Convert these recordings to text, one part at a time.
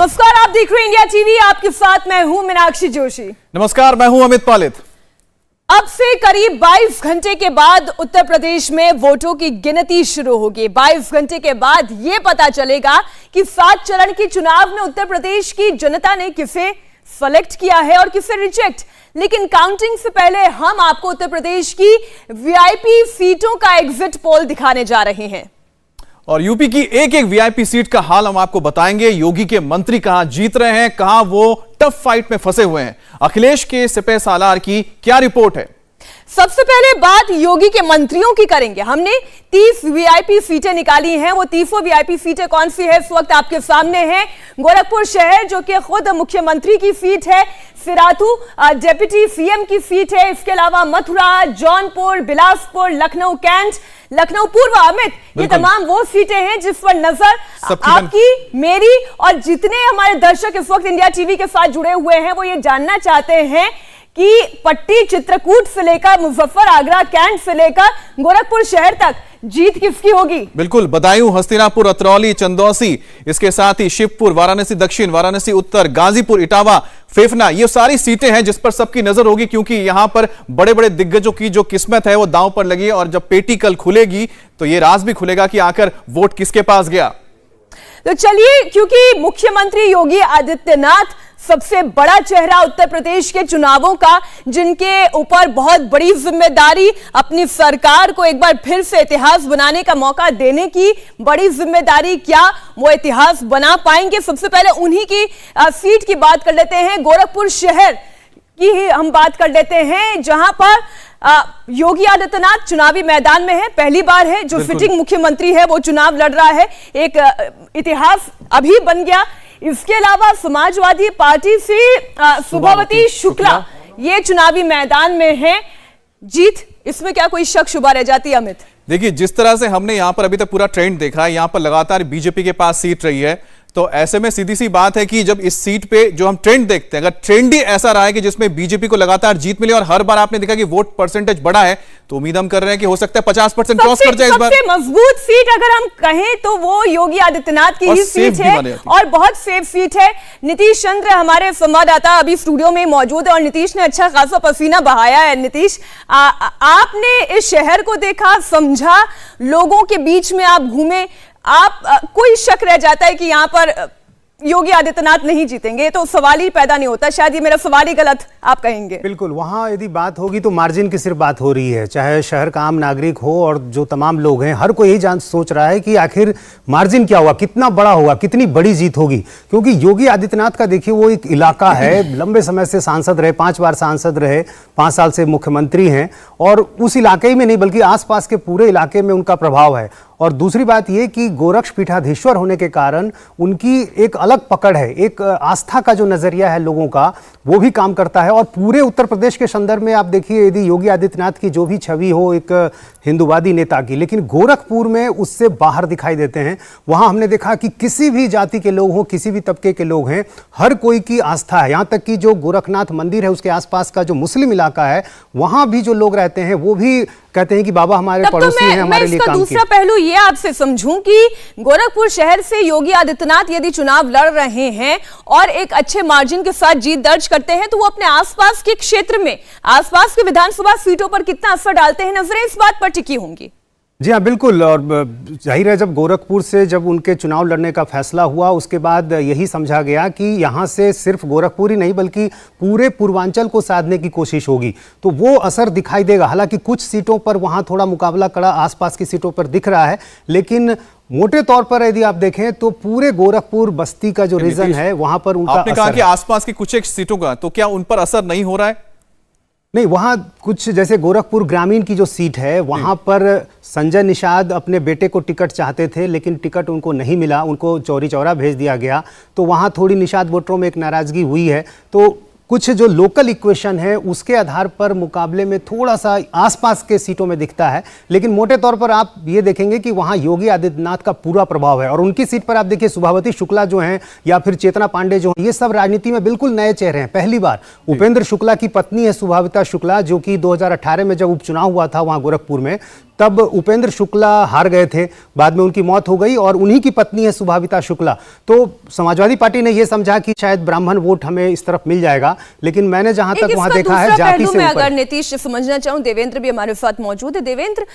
नमस्कार, आप देख रहे हैं इंडिया टीवी। आपके साथ मैं हूं मीनाक्षी जोशी। नमस्कार, मैं हूं अमित पालित। अब से करीब 22 घंटे के बाद उत्तर प्रदेश में वोटों की गिनती शुरू होगी। 22 घंटे के बाद यह पता चलेगा कि 7 चरण के चुनाव में उत्तर प्रदेश की जनता ने किसे सेलेक्ट किया है और किसे रिजेक्ट। लेकिन काउंटिंग से पहले हम आपको उत्तर प्रदेश की वीआईपी सीटों का एग्जिट पोल दिखाने जा रहे हैं और यूपी की एक एक वीआईपी सीट का हाल हम आपको बताएंगे। योगी के मंत्री कहां जीत रहे हैं, कहां वो टफ फाइट में फंसे हुए हैं। अखिलेश के सिपह सालार की क्या रिपोर्ट है? सबसे पहले बात योगी के मंत्रियों की करेंगे। हमने 30 वीआईपी सीटें निकाली हैं। वो 30 वीआईपी सीटें कौन सी है इस वक्त आपके सामने है। गोरखपुर शहर जो कि खुद मुख्यमंत्री की सीट है, सिराथू डिप्टी सीएम की सीट है। इसके अलावा मथुरा, जौनपुर, बिलासपुर, लखनऊ कैंट, लखनऊ पूर्व, अमित, ये तमाम वो सीटें हैं जिस पर नजर आपकी, मेरी और जितने हमारे दर्शक इस वक्त इंडिया टीवी के साथ जुड़े हुए हैं वो ये जानना चाहते हैं कि पट्टी, चित्रकूट से लेकर मुजफ्फर, आगरा कैंट से लेकर गोरखपुर शहर तक जीत किसकी होगी। बिल्कुल, बदायूं, हस्तिनापुर, अतरौली, चंदौसी, इसके साथ ही शिवपुर, वाराणसी दक्षिण, वाराणसी उत्तर, गाजीपुर, इटावा, फेफना, ये सारी सीटें हैं जिस पर सबकी नजर होगी, क्योंकि यहां पर बड़े बड़े दिग्गजों की जो किस्मत है वो दांव पर लगी है। और जब पेटी कल खुलेगी तो ये राज भी खुलेगा कि आखिर वोट किसके पास गया। तो चलिए, क्योंकि मुख्यमंत्री योगी आदित्यनाथ सबसे बड़ा चेहरा उत्तर प्रदेश के चुनावों का, जिनके ऊपर बहुत बड़ी जिम्मेदारी, अपनी सरकार को एक बार फिर से इतिहास बनाने का मौका देने की बड़ी जिम्मेदारी, क्या वो इतिहास बना पाएंगे? सबसे पहले उन्हीं की सीट की बात कर लेते हैं। गोरखपुर शहर की ही हम बात कर लेते हैं, जहां पर योगी आदित्यनाथ चुनावी मैदान में है। पहली बार है जो सिटिंग मुख्यमंत्री है वो चुनाव लड़ रहा है। एक इतिहास अभी बन गया। इसके अलावा समाजवादी पार्टी से सुभावती शुक्ला ये चुनावी मैदान में है। जीत इसमें क्या कोई शक शुबा रह जाती है अमित? देखिए, जिस तरह से हमने यहां पर अभी तक पूरा ट्रेंड देखा है, यहां पर लगातार बीजेपी के पास सीट रही है, तो ऐसे में सीधी सी बात है कि जब इस सीट पे जो हम ट्रेंड देखते हैं, अगर ट्रेंड ही ऐसा रहा है कि जिसमें बीजेपी को लगातार जीत मिली और हर बार आपने देखा कि वोट परसेंटेज बढ़ा है, तो उम्मीद हम कर रहे हैं कि हो सकता है 50% क्रॉस कर जाए इस बार। सबसे मजबूत सीट अगर हम कहें तो वो योगी आदित्यनाथ की ही सीट है और बहुत सेफ सीट है। नीतीश चंद्र हमारे संवाददाता अभी स्टूडियो में मौजूद है और नीतीश ने अच्छा खासा पसीना बहाया है। नीतीश, आपने इस शहर को देखा, समझा, लोगों के बीच में आप घूमे, कोई शक रह जाता है कि यहां पर योगी आदित्यनाथ नहीं जीतेंगे? तो सवाल ही पैदा नहीं होता। शायद ये मेरा सवाल ही गलत आप कहेंगे। बिल्कुल, वहां यदि बात होगी तो मार्जिन की सिर्फ बात हो रही है, चाहे शहर का आम नागरिक हो और जो तमाम लोग हैं, हर कोई यही सोच रहा है कि आखिर मार्जिन क्या हुआ, कितना बड़ा होगा, कितनी बड़ी जीत होगी। क्योंकि योगी आदित्यनाथ का देखिए वो एक इलाका है, लंबे समय से सांसद रहे, 5 बार सांसद रहे, 5 साल से मुख्यमंत्री हैं और उस इलाके ही में नहीं बल्कि आसपास के पूरे इलाके में उनका प्रभाव है। और दूसरी बात यह कि गोरक्ष पीठाधीश्वर होने के कारण उनकी एक अलग पकड़ है, एक आस्था का जो नजरिया है लोगों का वो भी काम करता है। और पूरे उत्तर प्रदेश के संदर्भ में आप देखिए, यदि योगी आदित्यनाथ की जो भी छवि हो एक हिंदूवादी नेता की, लेकिन गोरखपुर में उससे बाहर दिखाई देते हैं। वहां हमने देखा कि किसी भी जाति के लोग हों, किसी भी तबके के लोग हैं, हर कोई की आस्था है। यहाँ तक कि जो गोरखनाथ मंदिर है उसके आसपास का जो मुस्लिम इलाका है, वहां भी जो लोग रहते हैं वो भी कहते हैं कि बाबा हमारे पड़ोसी हैं, हमारे लिए काम किया। दूसरा पहलू ये आपसे समझूं कि गोरखपुर शहर से योगी आदित्यनाथ यदि चुनाव लड़ रहे हैं और एक अच्छे मार्जिन के साथ जीत दर्ज करते हैं, तो वो अपने आसपास के क्षेत्र में, आसपास के विधानसभा सीटों पर कितना असर डालते हैं, नजरें इस बात पर टिकी होंगी। जी हाँ, बिल्कुल। और जाहिर है जब गोरखपुर से जब उनके चुनाव लड़ने का फैसला हुआ उसके बाद यही समझा गया कि यहाँ से सिर्फ गोरखपुर ही नहीं बल्कि पूरे पूर्वांचल को साधने की कोशिश होगी, तो वो असर दिखाई देगा। हालांकि कुछ सीटों पर वहाँ थोड़ा मुकाबला कड़ा आसपास की सीटों पर दिख रहा है, लेकिन मोटे तौर पर यदि आप देखें तो पूरे गोरखपुर बस्ती का जो रीजन है वहां पर उनका आपने कहा कि आसपास की कुछ एक सीटों का, तो क्या उन पर असर नहीं हो रहा है? नहीं, वहां कुछ जैसे गोरखपुर ग्रामीण की जो सीट है वहां पर संजय निषाद अपने बेटे को टिकट चाहते थे, लेकिन टिकट उनको नहीं मिला, उनको चौरी चौरा भेज दिया गया, तो वहां थोड़ी निषाद वोटरों में एक नाराजगी हुई है। तो कुछ जो लोकल इक्वेशन है उसके आधार पर मुकाबले में थोड़ा सा आसपास के सीटों में दिखता है, लेकिन मोटे तौर पर आप ये देखेंगे कि वहां योगी आदित्यनाथ का पूरा प्रभाव है। और उनकी सीट पर आप देखिए सुभावती शुक्ला जो हैं या फिर चेतना पांडे जो हैं, ये सब राजनीति में बिल्कुल नए चेहरे हैं। पहली बार उपेंद्र शुक्ला की पत्नी है सुभाविता शुक्ला, जो कि 2018 में जब उपचुनाव हुआ था वहां गोरखपुर में, तब उपेंद्र शुक्ला हार गए थे, बाद में उनकी मौत हो गई और उन्हीं की पत्नी है सुभाविता शुक्ला। तो समाजवादी पार्टी ने यह समझा कि शायद ब्राह्मण वोट हमें इस तरफ मिल जाएगा, लेकिन मैंने जहां तक वहां देखा है जाति से ऊपर। अगर नीतीश समझना चाहूं, देवेंद्र भी हमारे साथ मौजूद है। देवेंद्र,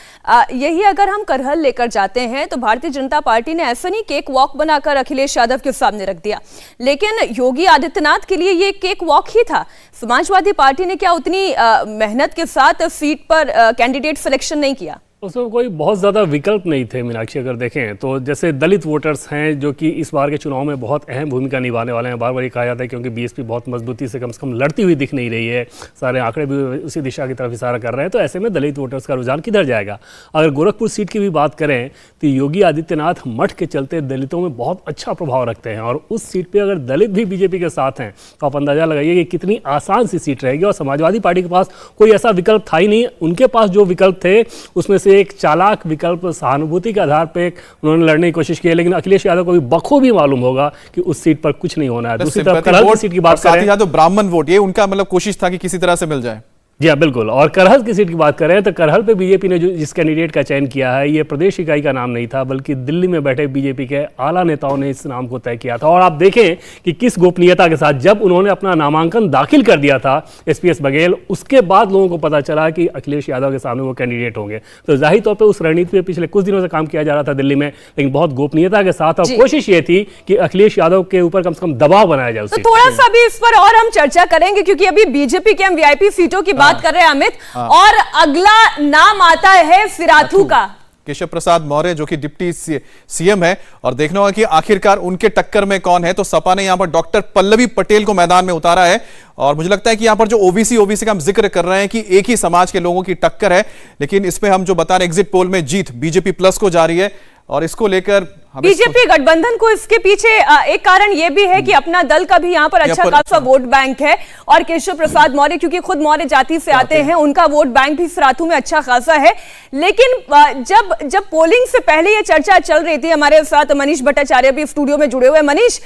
यही अगर हम करहल लेकर जाते हैं तो भारतीय जनता पार्टी ने ऐसा नहीं केक वॉक बनाकर अखिलेश यादव के सामने रख दिया, लेकिन योगी आदित्यनाथ के लिए ये केक वॉक ही था। समाजवादी पार्टी ने क्या उतनी मेहनत के साथ सीट पर कैंडिडेट सिलेक्शन नहीं किया? उसमें कोई बहुत ज़्यादा विकल्प नहीं थे मीनाक्षी। अगर देखें तो जैसे दलित वोटर्स हैं जो कि इस बार के चुनाव में बहुत अहम भूमिका निभाने वाले हैं, बार बार ये कहा जाता है, क्योंकि बीएसपी बहुत मजबूती से कम लड़ती हुई दिख नहीं रही है, सारे आंकड़े भी उसी दिशा की तरफ इशारा कर रहे हैं। तो ऐसे में दलित वोटर्स का रुझान किधर जाएगा? अगर गोरखपुर सीट की भी बात करें तो योगी आदित्यनाथ मठ के चलते दलितों में बहुत अच्छा प्रभाव रखते हैं, और उस सीट पर अगर दलित भी बीजेपी के साथ हैं तो आप अंदाजा लगाइए कि कितनी आसान सी सीट रहेगी। और समाजवादी पार्टी के पास कोई ऐसा विकल्प था ही नहीं। उनके पास जो विकल्प थे उसमें से एक चालाक विकल्प सहानुभूति के आधार पे उन्होंने लड़ने की कोशिश की है, लेकिन अखिलेश यादव को भी बखूबी मालूम होगा कि उस सीट पर कुछ नहीं होना है। दूसरी तरफ करहल की सीट की बात करें तो ब्राह्मण वोट, ये उनका मतलब कोशिश था कि किसी तरह से मिल जाए। जी हाँ, बिल्कुल। और करहल की सीट की बात करें तो करहल पे बीजेपी ने जो जिस कैंडिडेट का चयन किया है, ये प्रदेश इकाई का नाम नहीं था, बल्कि दिल्ली में बैठे बीजेपी के आला नेताओं ने इस नाम को तय किया था। और आप देखें कि किस गोपनीयता के साथ जब उन्होंने अपना नामांकन दाखिल कर दिया था एसपीएस बघेल, उसके बाद लोगों को पता चला कि अखिलेश यादव के सामने वो कैंडिडेट होंगे। तो जाहिर तौर पर उस रणनीति पे पिछले कुछ दिनों से काम किया जा रहा था दिल्ली में, लेकिन बहुत गोपनीयता के साथ। और कोशिश ये थी कि अखिलेश यादव के ऊपर कम से कम दबाव बनाया जाए। तो थोड़ा सा भी इस पर और हम चर्चा करेंगे, क्योंकि अभी बीजेपी के हम वीआईपी सीटों की बात कर रहे हैं अमित, और अगला नाम आता है सिराथू का। केशव प्रसाद मौर्य जो कि डिप्टी सीएम है, और देखना होगा कि आखिरकार उनके टक्कर में कौन है। तो सपा ने यहां पर डॉक्टर पल्लवी पटेल को मैदान में उतारा है, और मुझे लगता है कि यहां पर जो ओबीसी का हम जिक्र कर रहे हैं कि एक ही समाज के लोगों की टक्कर है, लेकिन इसमें हम जो बता रहे एग्जिट पोल में जीत बीजेपी प्लस को जा रही है। और इसको लेकर बीजेपी गठबंधन को इसके पीछे एक कारण यह भी है कि अपना दल का भी यहाँ पर अच्छा खासा वोट बैंक है, और केशव प्रसाद मौर्य क्योंकि खुद मौर्य जाति से आते हैं, उनका वोट बैंक भी सिराथू में अच्छा खासा है। लेकिन जब पोलिंग से पहले ये चर्चा चल रही थी, हमारे साथ मनीष भट्टाचार्य भी स्टूडियो में जुड़े हुए। मनीष,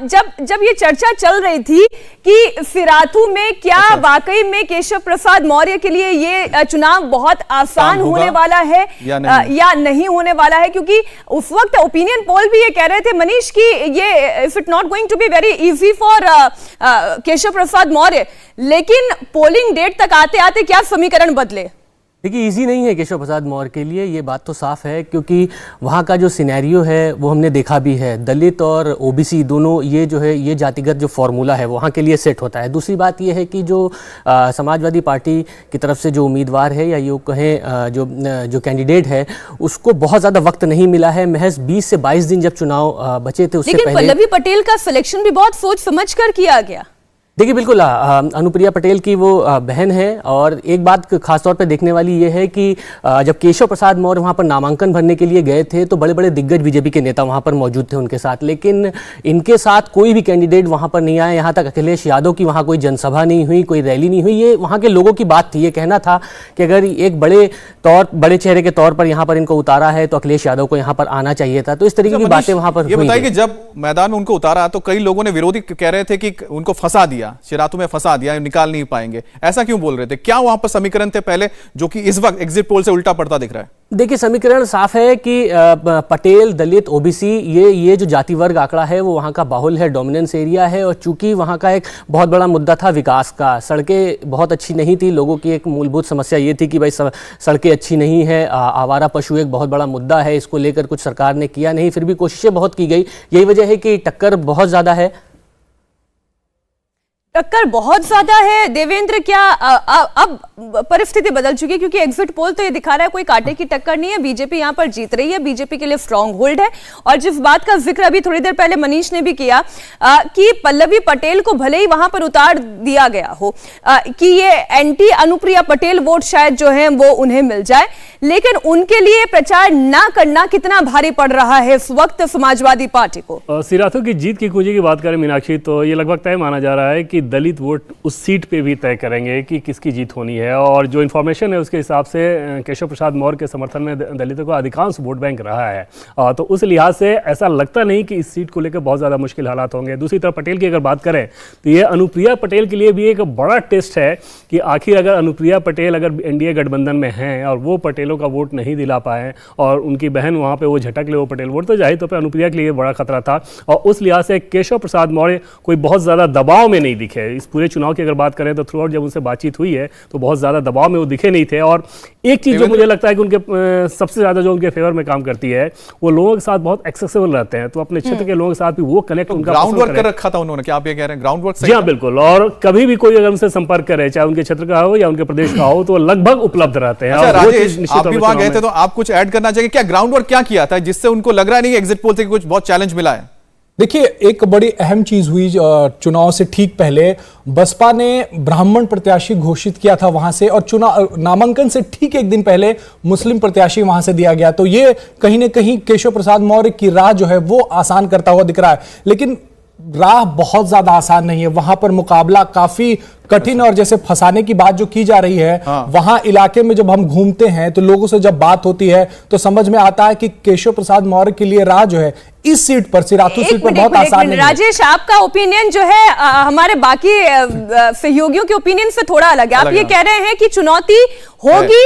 जब ये चर्चा चल रही थी कि सिराथू में क्या वाकई में केशव प्रसाद मौर्य के लिए ये चुनाव बहुत आसान होने वाला है या नहीं होने वाला है, क्योंकि उस वक्त ओपिनियन पोल भी ये कह रहे थे मनीष कि ये if it not going to be very easy for Keshav Prasad Maurya, लेकिन पोलिंग डेट तक आते आते क्या समीकरण बदले? देखिए, इजी नहीं है केशव प्रसाद मौर्य के लिए, ये बात तो साफ है, क्योंकि वहाँ का जो सिनेरियो है वो हमने देखा भी है। दलित और ओबीसी दोनों ये जो है ये जातिगत जो फॉर्मूला है वहाँ के लिए सेट होता है। दूसरी बात ये है कि जो समाजवादी पार्टी की तरफ से जो उम्मीदवार है या ये कहें जो कैंडिडेट है, उसको बहुत ज़्यादा वक्त नहीं मिला है। महज 20 से 22 दिन जब चुनाव बचे थे उससे पहले। पल्लवी पटेल का सिलेक्शन भी बहुत सोच समझ कर किया गया। देखिए, बिल्कुल अनुप्रिया पटेल की वो बहन है, और एक बात खासतौर पे देखने वाली ये है कि जब केशव प्रसाद मौर्य वहाँ पर नामांकन भरने के लिए गए थे तो बड़े बड़े दिग्गज बीजेपी के नेता वहाँ पर मौजूद थे उनके साथ, लेकिन इनके साथ कोई भी कैंडिडेट वहाँ पर नहीं आया। यहाँ तक अखिलेश यादव की वहाँ कोई जनसभा नहीं हुई, कोई रैली नहीं हुई। ये वहाँ के लोगों की बात थी। ये कहना था कि अगर एक बड़े चेहरे के तौर पर यहाँ पर इनको उतारा है तो अखिलेश यादव को यहाँ पर आना चाहिए था। तो इस तरीके की बातें वहाँ पर हुई। बताइए कि जब मैदान में उनको उतारा तो कई लोगों ने विरोधी कह रहे थे कि उनको फंसा दिया, सिराथू में फंसा दिया, निकाल नहीं पाएंगे। ऐसा क्यों बोल रहे थे? क्या वहां पर समीकरण थे पहले जो कि इस वक्त एग्जिट पोल से उल्टा पड़ता दिख रहा है? देखिए, समीकरण साफ है कि पटेल, दलित, ओबीसी ये जो जाति वर्ग आंकड़ा है वो वहाँ का बाहुल है, डोमिनेंस एरिया है। और चूंकि वहाँ का एक बहुत बड़ा मुद्दा था विकास का, सड़कें बहुत अच्छी नहीं थी, लोगों की एक मूलभूत समस्या ये थी कि भाई सड़कें अच्छी नहीं है, आवारा पशु एक बहुत बड़ा मुद्दा है, इसको लेकर कुछ सरकार ने किया नहीं, फिर भी कोशिशें बहुत की गई। यही वजह है कि टक्कर बहुत ज़्यादा है। टक्कर बहुत ज्यादा है। देवेंद्र, क्या अब परिस्थिति बदल चुकी है? क्योंकि एग्जिट पोल तो ये दिखा रहा है कोई कांटे की टक्कर नहीं है, बीजेपी यहां पर जीत रही है, बीजेपी के लिए स्ट्रांग होल्ड है। और जिस बात का जिक्र अभी थोड़ी देर पहले मनीष ने भी किया कि पल्लवी पटेल को भले ही वहां पर उतार दिया गया हो कि ये एंटी अनुप्रिया पटेल वोट शायद जो है वो उन्हें मिल जाए, लेकिन उनके लिए प्रचार ना करना कितना भारी पड़ रहा है इस वक्त समाजवादी पार्टी को? सिराथू की जीत की कुंजी की बात करें मीनाक्षी, तो ये लगभग तय माना जा रहा है कि दलित वोट उस सीट पे भी तय करेंगे कि किसकी जीत होनी है। और जो इन्फॉर्मेशन है उसके हिसाब से केशव प्रसाद मौर्य के समर्थन में दलितों का अधिकांश वोट बैंक रहा है। तो उस लिहाज से ऐसा लगता नहीं कि इस सीट को लेकर बहुत ज़्यादा मुश्किल हालात होंगे। दूसरी तरफ पटेल की अगर बात करें तो ये अनुप्रिया पटेल के लिए भी एक बड़ा टेस्ट है कि आखिर अगर अनुप्रिया पटेल अगर एनडीए गठबंधन में हैं और वो पटेलों का वोट नहीं दिला पाए और उनकी बहन वहाँ पे वो झटक ले वो पटेल वोट, तो जाहिर तौर पर अनुप्रिया के लिए बड़ा खतरा था। और उस लिहाज से केशव प्रसाद मौर्य कोई बहुत ज़्यादा दबाव में नहीं दिखे। इस पूरे चुनाव की अगर बात करें तो थ्रू आउट जब उनसे बातचीत हुई है तो बहुत ज़्यादा दबाव में वो दिखे नहीं थे। और एक चीज़ जो मुझे लगता है कि उनके सबसे ज़्यादा जो उनके फेवर में काम करती है, वो लोगों के साथ बहुत एक्सेसिबल रहते हैं। तो अपने क्षेत्र के लोगों के साथ भी वो कनेक्ट उनका ग्राउंड वर्क कर रखा था उन्होंने, क्या आप ये कह रहे हैं ग्राउंड वर्क? जी हाँ बिल्कुल। और कभी भी कोई अगर उनसे संपर्क करे, चाहे उनके क्षेत्र का हो या उनके प्रदेश का हो, तो लगभग उपलब्ध रहते हैं। अच्छा राजेश, आप भी वहां गए थे तो आप कुछ ऐड करना चाहिए, क्या ग्राउंड वर्क क्या किया था जिससे उनको लग रहा नहीं एग्जिट पोल से कुछ बहुत चैलेंज मिला है? देखिए, एक बड़ी अहम चीज हुई चुनाव से ठीक पहले बसपा ने ब्राह्मण प्रत्याशी घोषित किया था वहां से, और चुनाव नामांकन से ठीक एक दिन पहले मुस्लिम प्रत्याशी वहां से दिया गया। तो ये कहीं ना कहीं केशव प्रसाद मौर्य की राह जो है वो आसान करता हुआ दिख रहा है, लेकिन राह बहुत ज्यादा आसान नहीं है। वहां पर मुकाबला काफी कठिन, और जैसे फंसाने की बात जो की जा रही है, वहां इलाके में जब हम घूमते हैं तो लोगों से जब बात होती है तो समझ में आता है कि केशव प्रसाद मौर्य के लिए राह जो है इस सीट पर, सिराथू सीट पर, बहुत आसान नहीं है। राजेश, आपका ओपिनियन जो है हमारे बाकी सहयोगियों के ओपिनियन से थोड़ा अलग है। आप ये कह रहे हैं कि चुनौती होगी,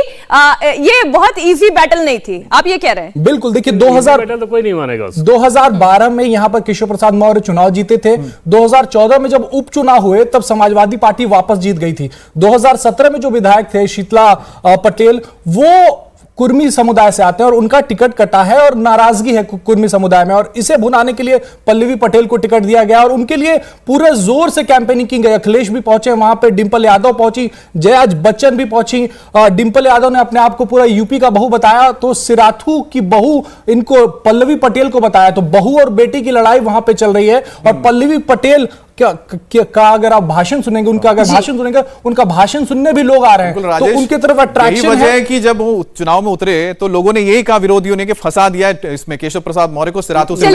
ये बहुत इजी बैटल नहीं थी, आप ये कह रहे हैं? बिल्कुल। देखिए 2000 तो कोई नहीं मानेगा। 2012 में यहां पर केशव प्रसाद मौर्य चुनाव जीते थे। 2014 में जब उपचुनाव हुए तब समाजवादी पार्टी वापस जीत गई थी। 2017 में जो विधायक थे शीतला पटेल, वो कुर्मी समुदाय से आते हैं और उनका टिकट कटा है और नाराजगी है कुर्मी समुदाय में, और इसे भुनाने के लिए पल्लवी पटेल को टिकट दिया गया और उनके लिए पूरे जोर से कैंपेनिंग की गई। अखिलेश भी पहुंचे वहां पे, डिंपल यादव पहुंची, जया बच्चन भी पहुंची। डिंपल यादव ने अपने आप को पूरा यूपी का बहू बताया, तो सिराथू की बहू इनको पल्लवी पटेल को बताया। तो बहू और बेटी की लड़ाई वहां पे चल रही है, और पल्लवी पटेल का अगर आप भाषण सुनेंगे, उनका अगर भाषण सुनेंगे, उनका भाषण सुनने भी लोग आ रहे हैं, तो उनके तरफ अट्रैक्शन वजह है कि जब वो चुनाव में उतरे तो लोगों ने यही कहा विरोधियों ने कि फंसा दिया इसमें केशव प्रसाद मौर्य को सिराथू से।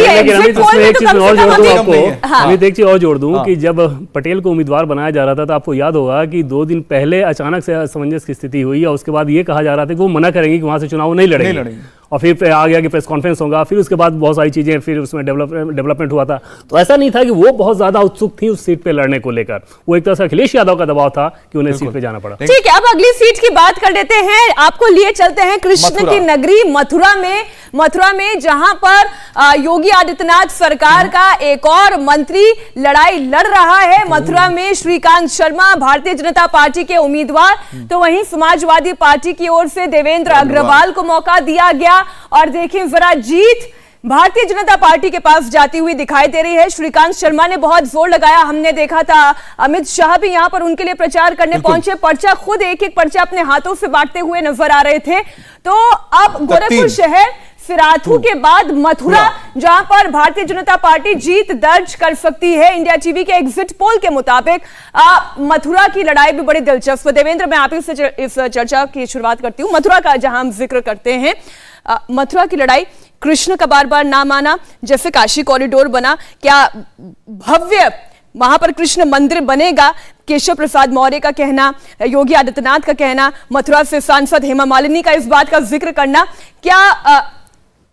एक चीज और जोड़ दूं कि जब पटेल को उम्मीदवार बनाया जा रहा था तो आपको याद होगा कि 2 दिन पहले अचानक से असमंजस की स्थिति हुई और उसके बाद ये कहा जा रहा था कि वो मना करेंगे कि वहां से चुनाव नहीं लड़ेंगे। और फिर आ गया कि प्रेस कॉन्फ्रेंस होगा, फिर उसके बाद बहुत सारी चीजें, फिर उसमें डेवलपमेंट हुआ था। तो ऐसा नहीं था कि वो बहुत ज्यादा उत्सुक थी उस सीट पे लड़ने को लेकर, वो एक तरह से अखिलेश यादव का दबाव था कि उन्हें सीट पे जाना पड़ा। ठीक है, अब अगली सीट की बात कर लेते हैं। आपको लिए चलते हैं कृष्ण की नगरी मथुरा में जहां पर योगी आदित्यनाथ सरकार का एक और मंत्री लड़ाई लड़ रहा है। मथुरा में श्रीकांत शर्मा भारतीय जनता पार्टी के उम्मीदवार, तो वहीं समाजवादी पार्टी की ओर से देवेंद्र अग्रवाल को मौका दिया गया। और देखिए जरा, जीत भारतीय जनता पार्टी के पास जाती हुई दिखाई दे रही है। श्रीकांत शर्मा ने बहुत जोर लगाया, हमने देखा था अमित शाह भी यहां पर उनके लिए प्रचार करने पहुंचे, पर्चा खुद एक एक पर्चा अपने हाथों से बांटते हुए नजर आ रहे थे। तो अब गोरखपुर शहर, सिराथू के बाद मथुरा, जहां पर भारतीय जनता पार्टी जीत दर्ज कर सकती है। इंडिया टीवी के एग्जिट पोल के मुताबिक मथुरा की लड़ाई भी बड़ी दिलचस्प है। देवेंद्र, मैं आप ही से इस चर्चा की शुरुआत करती हूं। मथुरा का जहां हम जिक्र करते हैं, मथुरा की लड़ाई, कृष्ण का बार बार नाम आना, जैसे काशी कॉरिडोर बना, क्या भव्य वहां पर कृष्ण मंदिर बनेगा, केशव प्रसाद मौर्य का कहना, योगी आदित्यनाथ का कहना, मथुरा से सांसद हेमा मालिनी का इस बात का जिक्र करना, क्या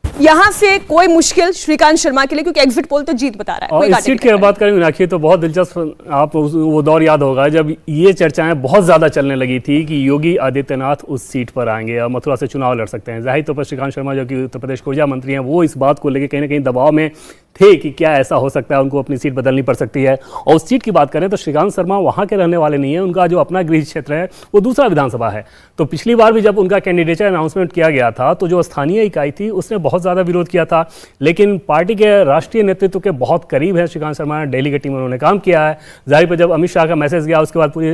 यहां से कोई मुश्किल श्रीकांत शर्मा के लिए, क्योंकि एग्जिट पोल तो जीत बता रहा है। और इस सीट की बात करें मीनाक्षी तो बहुत दिलचस्प, आप वो दौर याद होगा जब ये चर्चाएं बहुत ज्यादा चलने लगी थी कि योगी आदित्यनाथ उस सीट पर आएंगे और मथुरा से चुनाव लड़ सकते हैं। जाहिर तौर पर श्रीकांत शर्मा जो कि उत्तर प्रदेश के ऊर्जा मंत्री हैं, वो इस बात को लेकर कहीं ना कहीं दबाव में थे कि क्या ऐसा हो सकता है, उनको अपनी सीट बदलनी पड़ सकती है। और उस सीट की बात करें तो श्रीकांत शर्मा वहां के रहने वाले नहीं है, उनका जो अपना गृह क्षेत्र है वो दूसरा विधानसभा है। तो पिछली बार भी जब उनका कैंडिडेचर अनाउंसमेंट किया गया था तो जो स्थानीय इकाई थी उसने बहुत ज्यादा विरोध किया था, लेकिन पार्टी के राष्ट्रीय नेतृत्व के बहुत करीब है श्रीकांत शर्मा, डेली की टीम में उन्होंने काम किया है। जाहिर पर जब अमित शाह का मैसेज गया उसके बाद पूरी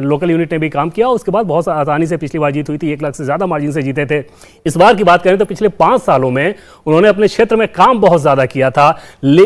लोकल यूनिट ने भी काम किया, उसके बाद बहुत आसानी से पिछली बार जीत हुई थी, 1 लाख से ज्यादा मार्जिन से जीते थे। इस बार की बात करें तो पिछले 5 सालों में उन्होंने अपने क्षेत्र में काम बहुत ज्यादा किया था,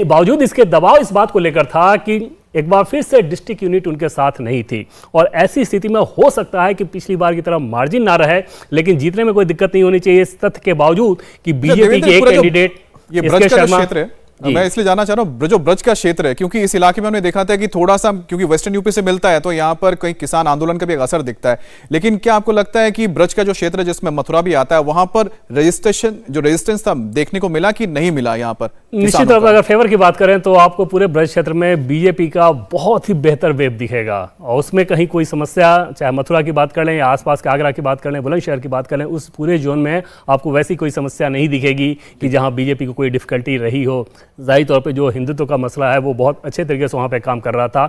बावजूद इसके दबाव इस बात को लेकर था कि एक बार फिर से डिस्ट्रिक्ट यूनिट उनके साथ नहीं थी। और ऐसी स्थिति में हो सकता है कि पिछली बार की तरह मार्जिन ना रहे, लेकिन जीतने में कोई दिक्कत नहीं होनी चाहिए, इस तथ्य के बावजूद कि बीजेपी के एक कैंडिडेट ये ब्रज का क्षेत्र है, मैं इसलिए जानना चाह रहा हूं जो ब्रज का क्षेत्र है, क्योंकि इस इलाके में हमने देखा था कि थोड़ा सा, क्योंकि वेस्टर्न यूपी से मिलता है तो यहाँ पर कहीं किसान आंदोलन का भी एक असर दिखता है, लेकिन क्या आपको लगता है कि ब्रज का जो क्षेत्र है जिसमें मथुरा भी आता है, वहां पर रेजिस्टेंस था देखने को मिला कि नहीं मिला? यहाँ पर निश्चित तौर पर अगर फेवर की बात करें तो आपको पूरे ब्रज क्षेत्र में बीजेपी का बहुत ही बेहतर वेब दिखेगा, और उसमें कहीं कोई समस्या, चाहे मथुरा की बात कर लें या आसपास के आगरा की बात कर लें, बुलंदशहर की बात कर लें, उस पूरे जोन में आपको वैसी कोई समस्या नहीं दिखेगी कि जहां बीजेपी को कोई डिफिकल्टी रही हो। जाहिर तौर पे जो हिंदुत्व का मसला है वो बहुत अच्छे तरीके से वहां पे काम कर रहा था,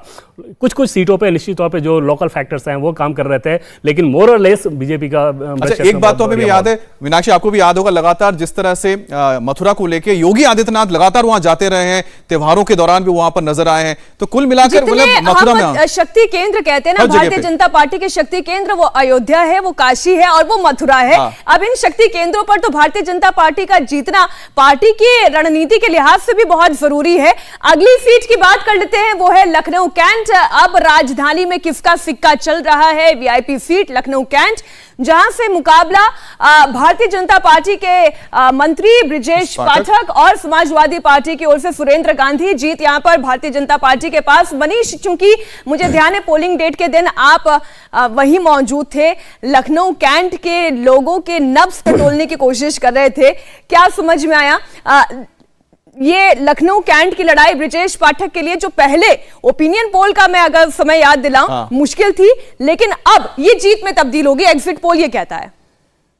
कुछ सीटों पे निश्चित तौर पे जो लोकल फैक्टर्स हैं वो काम कर रहे थे, लेकिन मोर और लेस बीजेपी का। अच्छा, एक बात तो हमें भी याद है मीनाक्षी, आपको भी याद होगा, लगातार जिस तरह से मथुरा को लेके योगी आदित्यनाथ लगातार वहां जाते रहे हैं, त्योहारों के दौरान भी वहां पर नजर आए हैं, तो कुल मिलाकर मथुरा में शक्ति केंद्र कहते हैं ना, भारतीय जनता पार्टी के शक्ति केंद्र वो अयोध्या है, वो काशी है और वो मथुरा है। अब इन शक्ति केंद्रों पर तो भारतीय जनता पार्टी का जीतना पार्टी की रणनीति के लिहाज से भी बहुत जरूरी है। अगली सीट की बात कर लेते हैं, वो है लखनऊ कैंट। अब राजधानी में किसका सिक्का चल रहा है? वीआईपी सीट लखनऊ कैंट, जहां से मुकाबला भारतीय जनता पार्टी के मंत्री ब्रिजेश पाठक और समाजवादी पार्टी की ओर से सुरेंद्र गांधी। जीत यहां पर भारतीय जनता पार्टी के पास। मनीष, चूंकि मुझे ध्यान है पोलिंग डेट के दिन आप वहीं मौजूद थे, लखनऊ कैंट के लोगों के नब्ज टटोलने की कोशिश कर रहे थे, क्या समझ में आया? ये लखनऊ कैंट की लड़ाई ब्रिजेश पाठक के लिए, जो पहले ओपिनियन पोल का मैं अगर समय याद दिलाऊं, मुश्किल थी, लेकिन अब ये जीत में तब्दील होगी, एग्जिट पोल ये कहता है।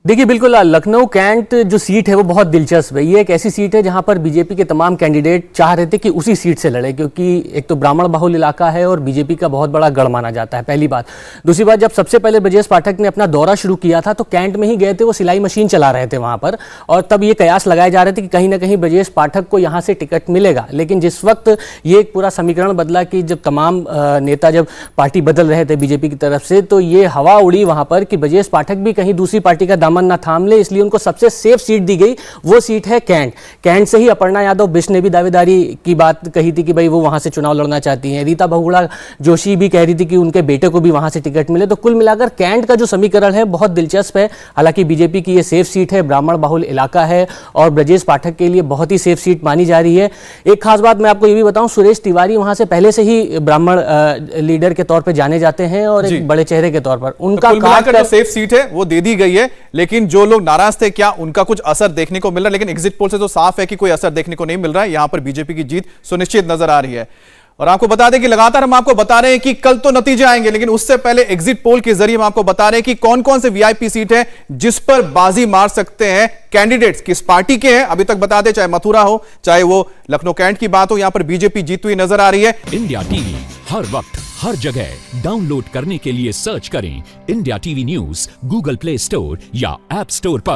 देखिए, बिल्कुल लखनऊ कैंट जो सीट है वो बहुत दिलचस्प है। ये एक ऐसी सीट है जहां पर बीजेपी के तमाम कैंडिडेट चाह रहे थे कि उसी सीट से लड़े, क्योंकि एक तो ब्राह्मण बहुल इलाका है और बीजेपी का बहुत बड़ा गढ़ माना जाता है, पहली बात। दूसरी बात, जब सबसे पहले ब्रजेश पाठक ने अपना दौरा शुरू किया था तो कैंट में ही गए थे, वो सिलाई मशीन चला रहे थे वहां पर, और तब ये कयास लगाए जा रहे थे कि कहीं ना कहीं ब्रजेश पाठक को यहाँ से टिकट मिलेगा। लेकिन जिस वक्त ये एक पूरा समीकरण बदला कि जब तमाम नेता जब पार्टी बदल रहे थे बीजेपी की तरफ से, तो ये हवा उड़ी वहां पर कि ब्रजेश पाठक भी कहीं दूसरी पार्टी का दामन न थाम ले, इसलिए उनको सबसे सेफ सीट दी गई। वो सीट है कैंट। कैंट से ही अपर्णा यादव बिष्ट ने भी दावेदारी की बात कही थी कि भाई वो वहां से चुनाव लड़ना चाहती हैं। रीता बहुगुणा जोशी भी कह रही थी कि उनके बेटे को भी वहां से टिकट मिले। तो कुल मिलाकर कैंट का जो समीकरण है बहुत दिलचस्प है। हालांकि बीजेपी की ये सेफ सीट है, ब्राह्मण बहुल इलाका है और ब्रजेश पाठक के लिए बहुत ही सेफ सीट मानी जा रही है। एक खास बात मैं आपको ये भी बताऊं, सुरेश तिवारी वहां से पहले से ही ब्राह्मण लीडर के तौर पर जाने जाते हैं और एक बड़े चेहरे के तौर पर उनका जो सेफ सीट है वो दे दी गई है, लेकिन जो लोग नाराज थे क्या उनका कुछ असर देखने को मिल रहा है? लेकिन एग्जिट पोल से तो साफ है कि कोई असर देखने को नहीं मिल रहा है। यहां पर बीजेपी की जीत सुनिश्चित नजर आ रही है। और आपको बता दें कि लगातार हम आपको बता रहे हैं कि कल तो नतीजे आएंगे, लेकिन उससे पहले एग्जिट पोल के जरिए हम आपको बता रहे हैं कि कौन कौन से वीआईपी सीट है जिस पर बाजी मार सकते हैं कैंडिडेट्स, किस पार्टी के हैं अभी तक बता दें, चाहे मथुरा हो चाहे वो लखनऊ कैंट की बात हो, यहां पर बीजेपी जीतती हुई नजर आ रही है। इंडिया टीवी हर वक्त हर जगह डाउनलोड करने के लिए सर्च करें India TV news Google play store या ऐप स्टोर पर।